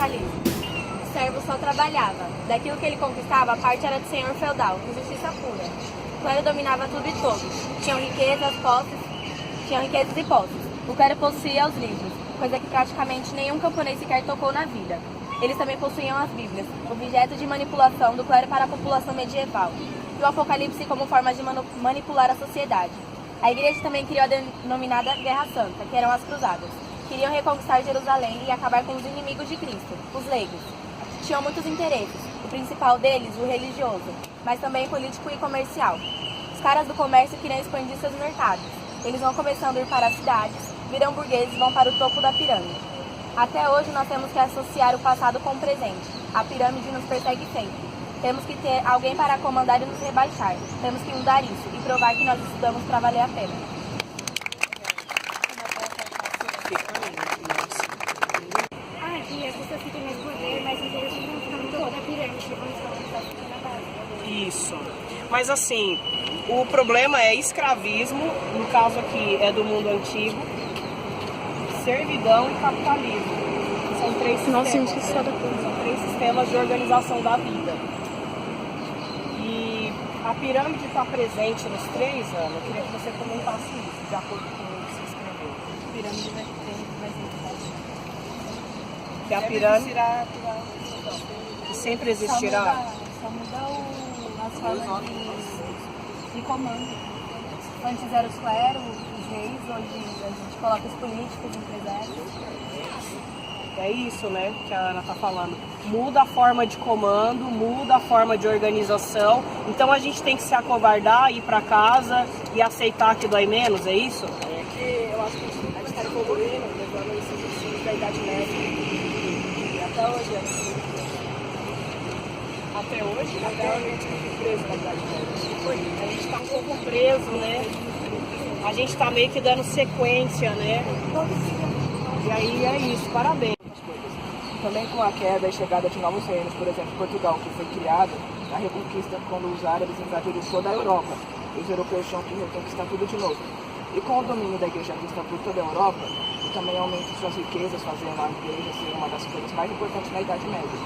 capitalismo. O servo só trabalhava. Daquilo que ele conquistava, a parte era de senhor feudal, injustiça pura. O clero dominava tudo e todos. Tinham riquezas e posses. O clero possuía os livros, coisa que praticamente nenhum camponês sequer tocou na vida. Eles também possuíam as Bíblias, objeto de manipulação do clero para a população medieval, e o Apocalipse como forma de manipular a sociedade. A igreja também criou a denominada Guerra Santa, que eram as cruzadas. Queriam reconquistar Jerusalém e acabar com os inimigos de Cristo, os leigos. Tinham muitos interesses, o principal deles, o religioso, mas também político e comercial. Os caras do comércio queriam expandir seus mercados. Eles vão começando a ir para as cidades, viram burgueses e vão para o topo da pirâmide. Até hoje nós temos que associar o passado com o presente. A pirâmide nos persegue sempre. Temos que ter alguém para comandar e nos rebaixar. Temos que mudar isso e provar que nós estudamos para valer a pena. Aqui as pessoas que têm mais poder, mais interesse, vão ficar no topo da pirâmide, vão estar na base. Isso. Mas assim, o problema é escravismo, no caso aqui é do mundo antigo, servidão e capitalismo. São três sistemas, São três sistemas de organização da vida. E a pirâmide está presente nos três anos. Eu queria que você comentasse isso, de acordo com o que você escreveu. A pirâmide vai ser Que a pirâmide sempre existirá. Só muda as formas de comando. Antes eram os cleros, os reis, hoje a gente coloca os políticos, os empresários. É isso, né, que a Ana está falando. Muda a forma de comando, muda a forma de organização. Então a gente tem que se acovardar, ir para casa e aceitar que dói menos, é isso? É que eu acho que a gente está evoluindo, levando esses ensinos da Idade Média. E até hoje, Até hoje? até hoje a gente fica preso na Idade Média. A gente está um pouco preso, né? A gente está meio que dando sequência, né? E aí é isso, parabéns. Também com a queda e chegada de novos reinos, por exemplo, Portugal, que foi criado na Reconquista quando os árabes invadiram toda a Europa. Os europeus tinham que reconquistar tudo de novo. E com o domínio da Igreja Cristã por toda a Europa, e também aumento de suas riquezas, fazendo a Igreja ser uma das coisas mais importantes na Idade Média.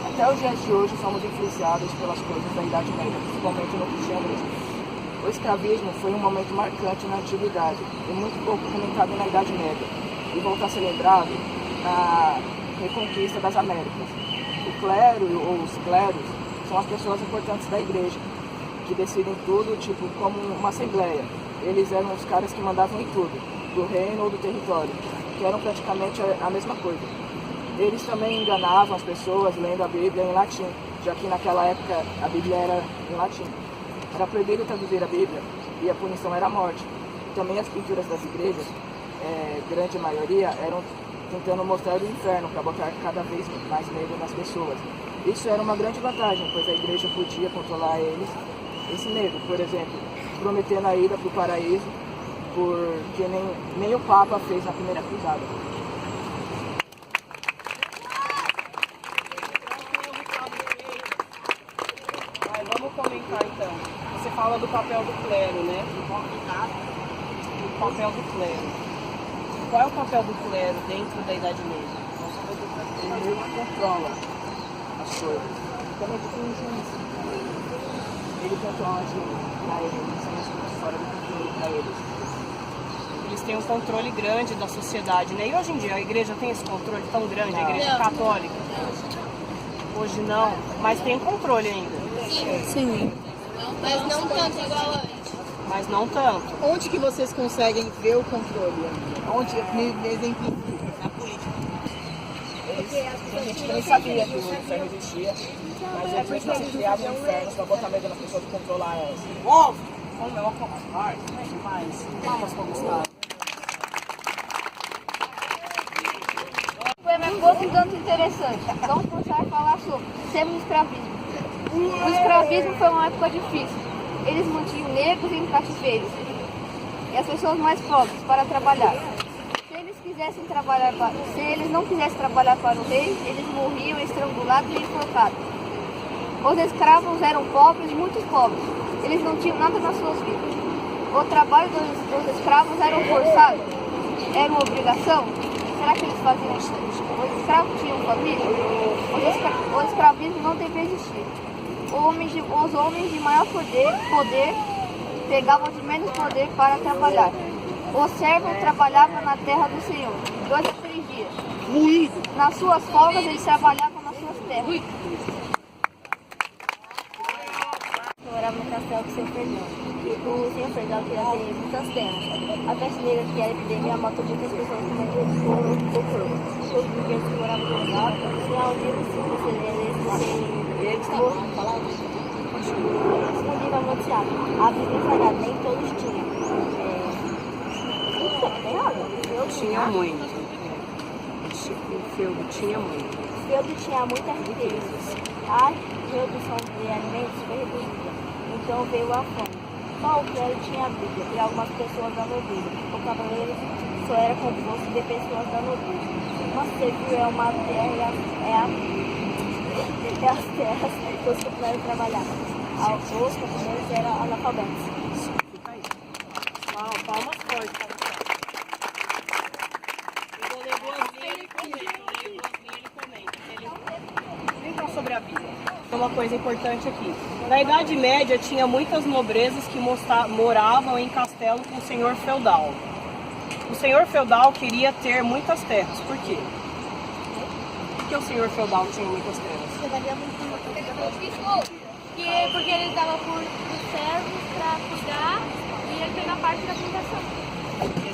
Até os dias de hoje somos influenciados pelas coisas da Idade Média, principalmente no cristianismo. O escravismo foi um momento marcante na Antiguidade e muito pouco comentado na Idade Média, e volta a ser lembrado na Reconquista das Américas. O clero ou os cleros são as pessoas importantes da igreja, que decidem tudo, tipo, como uma assembleia. Eles eram os caras que mandavam em tudo, do reino ou do território, que eram praticamente a mesma coisa. Eles também enganavam as pessoas lendo a Bíblia em latim, já que naquela época a Bíblia era em latim. Era proibido traduzir a Bíblia e a punição era a morte. Também as pinturas das igrejas, grande maioria, eram tentando mostrar o inferno para botar cada vez mais medo nas pessoas. Isso era uma grande vantagem, pois a igreja podia controlar eles, esse medo, por exemplo, prometendo a ida para o paraíso, porque nem o Papa fez na primeira cruzada. Vamos comentar então. Você fala do papel do clero, né? O papel do clero. Qual é o papel do clero dentro da Idade Média? Ele controla as coisas. Como é que tem um juiz? Ele controla as leis para eles, são as coisas fora do controle para eles. Eles têm um controle grande da sociedade, né? E hoje em dia a igreja tem esse controle tão grande, a igreja católica? Hoje não, mas tem controle ainda. Sim. Mas não tanto igual antes. Mas não tanto. Onde que vocês conseguem ver o controle? Onde me exemplifica? Na política. A gente nem sabia que o inferno existia, mas eles mesmo assim criavam um inferno para botar medo nas pessoas e controlar elas. Como é uma parte, mas palmas para Gustavo. O poema é pouco e tanto interessante. Vamos começar a falar sobre semi-escravismo. O escravismo foi uma época difícil. Eles mantinham negros em cativeiros e as pessoas mais pobres para trabalhar. Se eles não quisessem trabalhar para o rei, eles morriam estrangulados e enforcados. Os escravos eram pobres, muito pobres. Eles não tinham nada nas suas vidas. O trabalho dos escravos era forçado? Era uma obrigação? Será que eles faziam os escravos tinham família, o escravismo não devia existir. Os homens de maior poder pegavam de menos poder para trabalhar. O servo trabalhava na terra do Senhor 2 a 3 dias. Nas suas folgas eles trabalhavam nas suas terras. Eu morava no castelo do Senhor Fernando. E o Senhor Fernando queria ter muitas terras. A peste negra, que era epidemia, matou muitas pessoas com medo do corpo. Os burgueses que moravam no lugar tinham um livro, se você ler esse, escondido amontoado. A Bíblia Sagrada, nem todos tinham. Tem água? Tinha muito. O feudo tinha muito. O feudo tinha muita riqueza. A redução de alimentos foi reduzida. Então veio a fome. Só o clero tinha a Bíblia e algumas pessoas da nobreza. O cavaleiro só era composto de pessoas da nobreza. Nosso serviço é uma terra, é as terras que os clérigos trabalhavam. Os camponeses eram analfabetos. Fica aí. Palmas fortes para o céu. Eu vou ler boas-vindas, ele comenta. Vem cá sobre a Bíblia. Uma coisa importante aqui. Na Idade Média tinha muitas nobrezas que moravam em castelo com o senhor feudal. O senhor feudal queria ter muitas terras. Por quê? Por que o senhor feudal tinha muitas terras? Porque eles davam por servos para cuidar e ele pegar parte da plantação.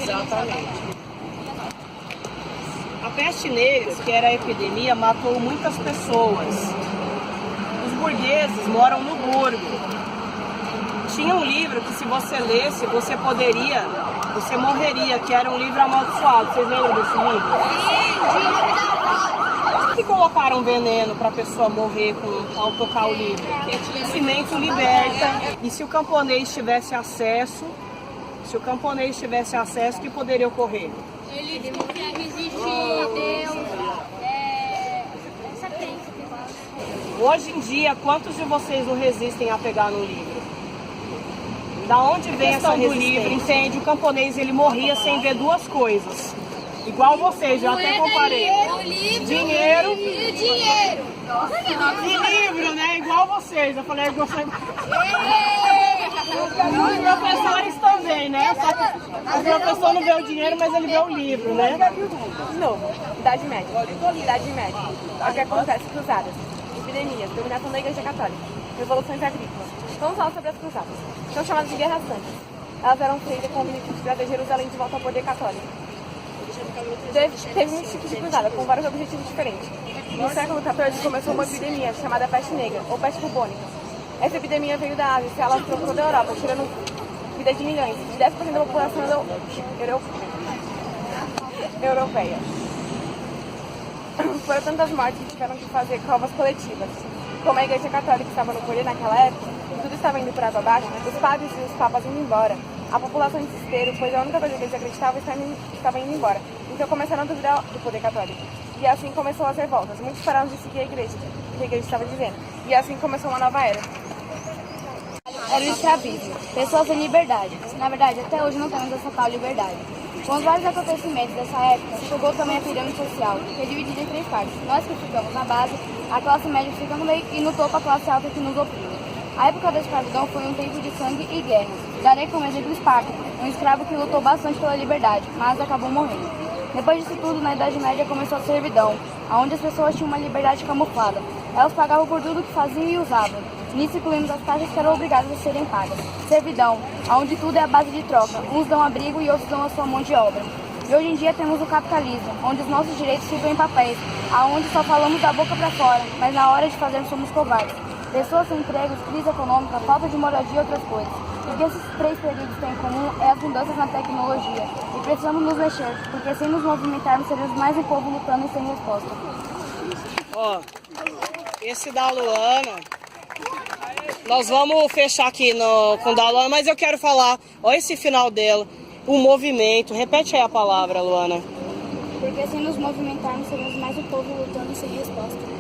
Exatamente. A peste negra, que era a epidemia, matou muitas pessoas. Os burgueses moram no burgo. Tinha um livro que se você lesse, você morreria, que era um livro amaldiçoado. Vocês lembram desse livro? Por que colocaram veneno para a pessoa morrer ao tocar o livro? Porque o cimento liberta. E se o camponês tivesse acesso, o que poderia ocorrer? Ele desconfia que existe Deus, essa crença que fala. Hoje em dia, quantos de vocês não resistem a pegar no livro? Da onde vem essa do livro? Entende? O camponês ele morria sem ver duas coisas. Igual vocês, eu até comparei. Dinheiro E o dinheiro. e livro, né? Igual vocês. Eu falei que você... Os professores também, né? Só que o professor não vê o dinheiro, mas ele vê o livro, né? De novo, Idade Média. Idade Média. O que acontece? Cruzadas, epidemias, dominação da Igreja Católica, revoluções agrícolas. Vamos falar sobre as cruzadas. São chamadas de guerras santas. Elas eram feitas com o objetivo de trazer Jerusalém de volta ao poder católico. Teve muitos tipos de cruzada, com vários objetivos diferentes. No século XIV começou uma epidemia chamada peste negra, ou peste bubônica. Essa epidemia veio da Ásia e se alastrou por toda a Europa, tirando vida de milhões, de 10% da população europeia. Foram tantas mortes que tiveram que fazer covas coletivas. Como a Igreja Católica estava no poder naquela época, e tudo estava indo por água abaixo, os padres e os papas indo embora. A população em desespero, pois a única coisa que eles acreditavam estava indo embora. Então começaram a duvidar do poder católico. E assim começou as revoltas. Muitos pararam de seguir a igreja, o que a igreja estava dizendo. E assim começou uma nova era. Era o escravismo, pessoas sem liberdade. Na verdade, até hoje não temos essa tal liberdade. Com os vários acontecimentos dessa época, chegou também a pirâmide social, que é dividida em 3 partes. Nós que ficamos na base, a classe média fica no meio e no topo a classe alta que nos oprime. A época da escravidão foi um tempo de sangue e guerra. Darei como exemplo Esparta, um escravo que lutou bastante pela liberdade, mas acabou morrendo. Depois disso tudo, na Idade Média começou a servidão, onde as pessoas tinham uma liberdade camuflada. Elas pagavam por tudo que faziam e usavam. Nisso incluímos as taxas que eram obrigadas a serem pagas. Servidão, onde tudo é a base de troca. Uns dão abrigo e outros dão a sua mão de obra. E hoje em dia temos o capitalismo, onde os nossos direitos ficam em papéis, aonde só falamos da boca para fora, mas na hora de fazer somos covardes. Pessoas sem empregos, crise econômica, falta de moradia e outras coisas. O que esses 3 períodos têm em comum é as mudanças na tecnologia. E precisamos nos mexer, porque sem nos movimentarmos seremos mais um povo lutando e sem resposta. Ó, esse da Luana, nós vamos fechar aqui com o da Luana, mas eu quero falar, ó esse final dela, o movimento. Repete aí a palavra, Luana. Porque sem nos movimentarmos seremos mais um povo lutando e sem resposta.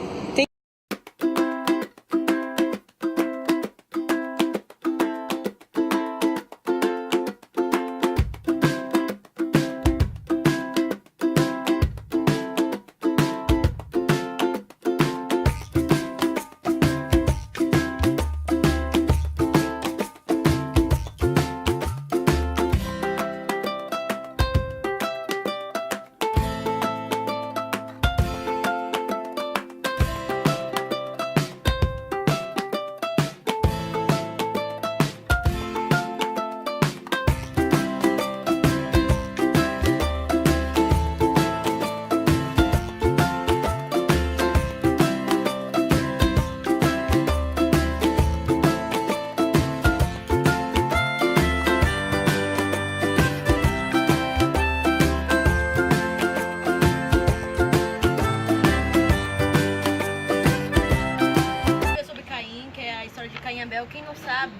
sabe,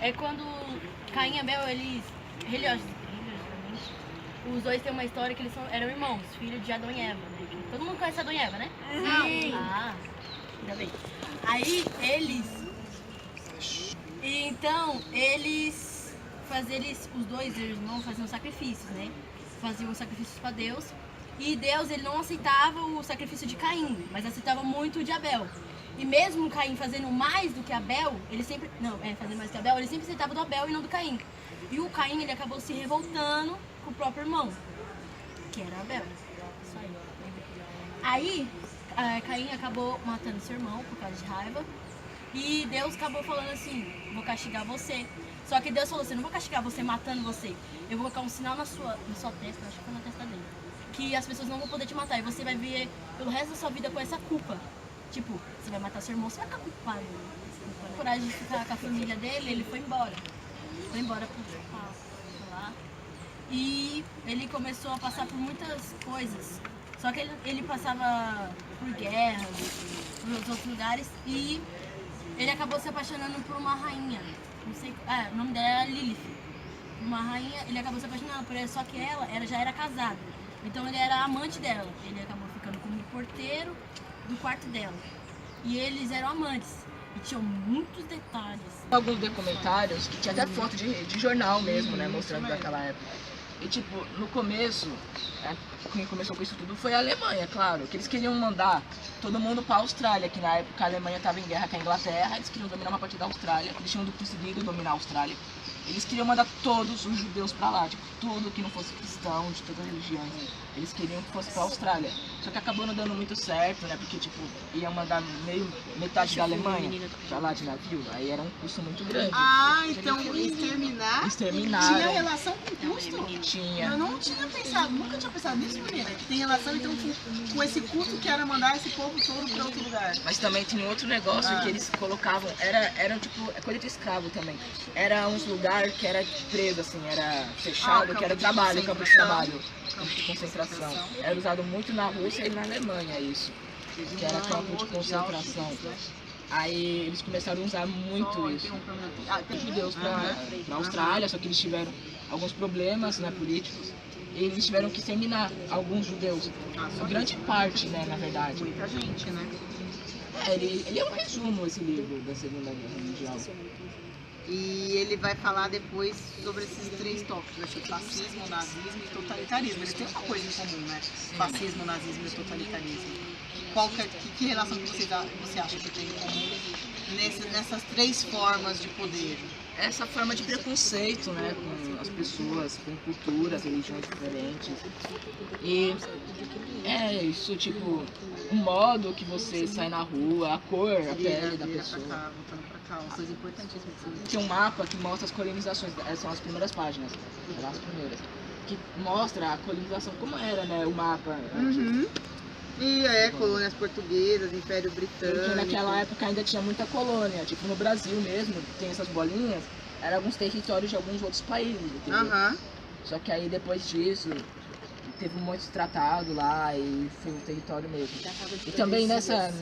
é quando Caim e Abel, eles, religiosamente, os dois têm uma história que eles eram irmãos, filhos de Adão e Eva, né? Todo mundo conhece Adão e Eva, né? Sim. Ah, ainda bem. Aí os dois irmãos faziam sacrifícios, né? Faziam sacrifícios para Deus. E Deus, ele não aceitava o sacrifício de Caim, mas aceitava muito o de Abel. E mesmo Caim fazendo mais do que Abel, fazendo mais do que Abel, ele sempre aceitava do Abel e não do Caim. E o Caim, ele acabou se revoltando com o próprio irmão, que era Abel. Isso aí. Aí, Caim acabou matando seu irmão por causa de raiva. E Deus acabou falando assim, vou castigar você. Só que Deus falou assim, não vou castigar você matando você. Eu vou colocar um sinal na sua testa, acho que foi na testa dele. Que as pessoas não vão poder te matar. E você vai viver pelo resto da sua vida com essa culpa. Tipo, você vai matar seu irmão, você vai ficar culpado. Por coragem de ficar com a família dele, ele foi embora. Foi embora pra lá. E ele começou a passar por muitas coisas. Só que ele passava por guerras, por outros lugares. E ele acabou se apaixonando por uma rainha. Não sei, o nome dela era Lilith. Uma rainha, ele acabou se apaixonando por ela, só que ela já era casada. Então ele era amante dela. Ele acabou ficando como porteiro do quarto dela. E eles eram amantes. E tinham muitos detalhes. Alguns documentários que tinha até foto de jornal mesmo, né? Mostrando daquela época. E tipo, no começo, quem começou com isso tudo foi a Alemanha, claro. Que eles queriam mandar todo mundo para a Austrália, que na época a Alemanha estava em guerra com a Inglaterra. Eles queriam dominar uma parte da Austrália. Eles tinham conseguido dominar a Austrália. Eles queriam mandar todos os judeus para lá, tipo, tudo que não fosse cristão, de todas as religiões. Eles queriam que fosse para a Austrália. Só que acabou não dando muito certo, né? Porque, tipo, iam mandar metade da Alemanha pra lá de navio. Aí era um custo muito grande. Ah, então exterminar tinha Exterminaram. relação com custo? Tinha. Eu não tinha pensado, nunca tinha pensado nisso, menina. Que tem relação então com esse custo que era mandar esse povo todo para outro lugar. Mas também tinha outro negócio que eles colocavam, era tipo, coisa de escravo também. Era uns lugares que era preso, assim, era fechado, que era trabalho, campo de trabalho, campo de concentração. Era usado muito na Rússia e na Alemanha isso, que era campo de concentração. Aí eles começaram a usar muito isso. Tem judeus pra Austrália, só que eles tiveram alguns problemas, né, políticos. E eles tiveram que exterminar alguns judeus. A grande parte, né, na verdade. Muita gente, né? Ele é um resumo, esse livro da Segunda Guerra Mundial. E ele vai falar depois sobre esses três tópicos, né? Fascismo, nazismo e totalitarismo. Eles têm uma coisa em comum, né? Fascismo, nazismo e totalitarismo. Que relação que você acha que tem em comum nessas três formas de poder? Essa forma de preconceito, né, com as pessoas, com culturas, religiões diferentes. E é isso, tipo, o modo que você sai na rua, a cor, a pele da pessoa. Voltando pra cá, uma coisa importantíssima. Tem um mapa que mostra as colonizações, essas são as primeiras páginas, as primeiras, que mostra a colonização, como era, né, o mapa antes. E colônias portuguesas, Império Britânico. Porque naquela época ainda tinha muita colônia, tipo no Brasil mesmo, tem essas bolinhas, eram alguns territórios de alguns outros países, entendeu? Só que aí depois disso, teve um monte de tratado lá e foi um território mesmo. E também nessa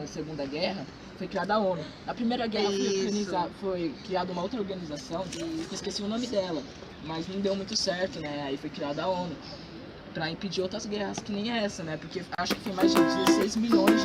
Segunda Guerra foi criada a ONU. Na Primeira Guerra foi criada uma outra organização, que eu esqueci o nome dela, mas não deu muito certo, né? Aí foi criada a ONU. Para impedir outras guerras que nem essa, né? Porque acho que tem mais de 16 milhões